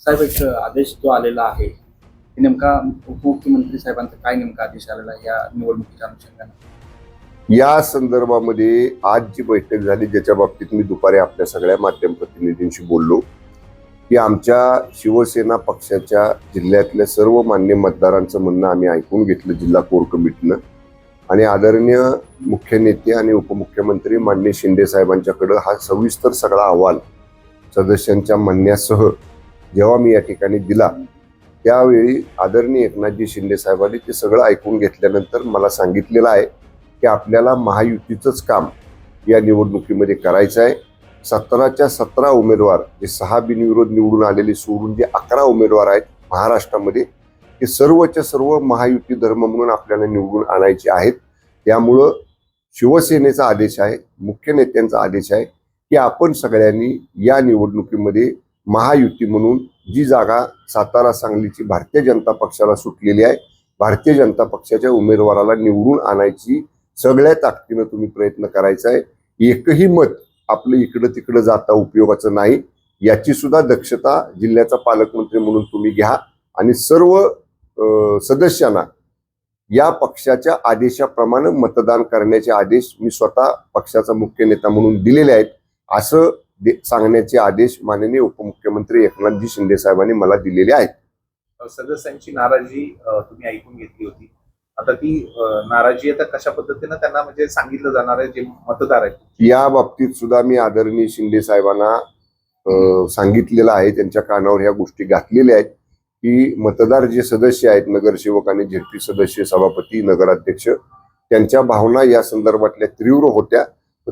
साहेब एक आदेश जो आलेला आहे नेमका उपमुख्यमंत्री साहेबांचा काय नेमका आदेश आलेला आहे या निवडणुकीच्या अनुषंगाने? या संदर्भामध्ये आज जी बैठक झाली ज्याच्या बाबतीत मी दुपारी आपल्या सगळ्या माध्यम प्रतिनिधींशी बोललो की आमच्या शिवसेना पक्षाच्या जिल्ह्यातल्या सर्व मान्य मतदारांचं म्हणणं आम्ही ऐकून घेतलं जिल्हा कोर कमिटीनं आणि आदरणीय मुख्य नेते आणि उपमुख्यमंत्री माननीय शिंदे साहेबांच्याकडं हा सविस्तर सगळा अहवाल सदस्यांच्या म्हणण्यासह जेव्हा मी या ठिकाणी दिला त्यावेळी आदरणीय एकनाथजी शिंदे साहेबांनी ते सगळं ऐकून घेतल्यानंतर मला सांगितलेलं आहे की आपल्याला महायुतीचंच काम या निवडणुकीमध्ये करायचं आहे. 17च्या 17 उमेदवार जे 6 बिनविरोध निवडून आलेले सोडून जे 11 उमेदवार आहेत महाराष्ट्रामध्ये ते सर्वच्या सर्व महायुती धर्म म्हणून आपल्याला निवडून आणायचे आहेत. त्यामुळं शिवसेनेचा आदेश आहे, मुख्य नेत्यांचा आदेश आहे की आपण सगळ्यांनी या निवडणुकीमध्ये महायुती म्हणून जी जागा सातारा सांगलीची भारतीय जनता पक्षाला सुटलेली आहे भारतीय जनता पक्षाच्या उमेदवाराला निवडून आणायची सगळ्या ताकदीनं तुम्ही प्रयत्न करायचा आहे. एकही मत आपलं इकडं तिकडं जाता उपयोगाचं नाही याची सुद्धा दक्षता जिल्ह्याचा पालकमंत्री म्हणून तुम्ही घ्या आणि सर्व सदस्यांना या पक्षाच्या आदेशाप्रमाणे मतदान करण्याचे आदेश मी स्वतः पक्षाचा मुख्य नेता म्हणून दिलेले आहेत असं सांगण्याचे आदेश माननीय उपमुख्यमंत्री एकनाथजी शिंदे साहेबांनी मला दिलेले आहेत. सदस्यांची नाराजी तुम्ही ऐकून घेतली होती. आता ती नाराजी आता कशा पद्धतीने त्यांना म्हणजे सांगितलं जाणार आहे जे मतदार आहेत? या बाबतीत सुद्धा मी आदरणीय शिंदे साहेबांना सांगितलेलं आहे, त्यांच्या कानावर ह्या गोष्टी घातलेल्या आहेत की मतदार जे सदस्य आहेत नगरसेवक आणि झेडपी सदस्य सभापती नगराध्यक्ष त्यांच्या भावना या संदर्भातल्या तीव्र होत्या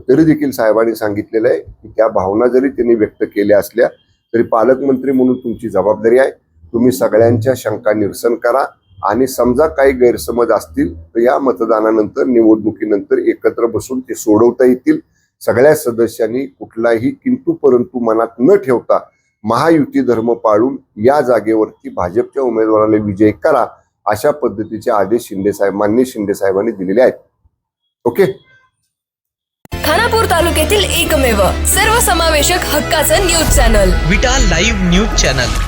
तरी देखील साहेबांनी सांगितलेलं आहे की त्या भावना जरी त्यांनी व्यक्त केल्या असल्या तरी पालकमंत्री म्हणून तुमची जबाबदारी आहे. तुम्ही सगळ्यांच्या शंका निरसन करा आणि समजा काही गैरसमज असतील तर या मतदानानंतर निवडणुकीनंतर एकत्र बसून ते सोडवता येतील. सगळ्या सदस्यांनी कुठलाही किंतु परंतु मनात न ठेवता महायुती धर्म पाळून या जागेवरती भाजपच्या उमेदवाराला विजयी करा अशा पद्धतीचे आदेश माननीय शिंदे साहेबांनी दिलेले आहेत. ओके. खानापूर तालुक्यातील एकमेव सर्वसमावेशक हक्काचं न्यूज चॅनल विटा लाईव्ह न्यूज चॅनल.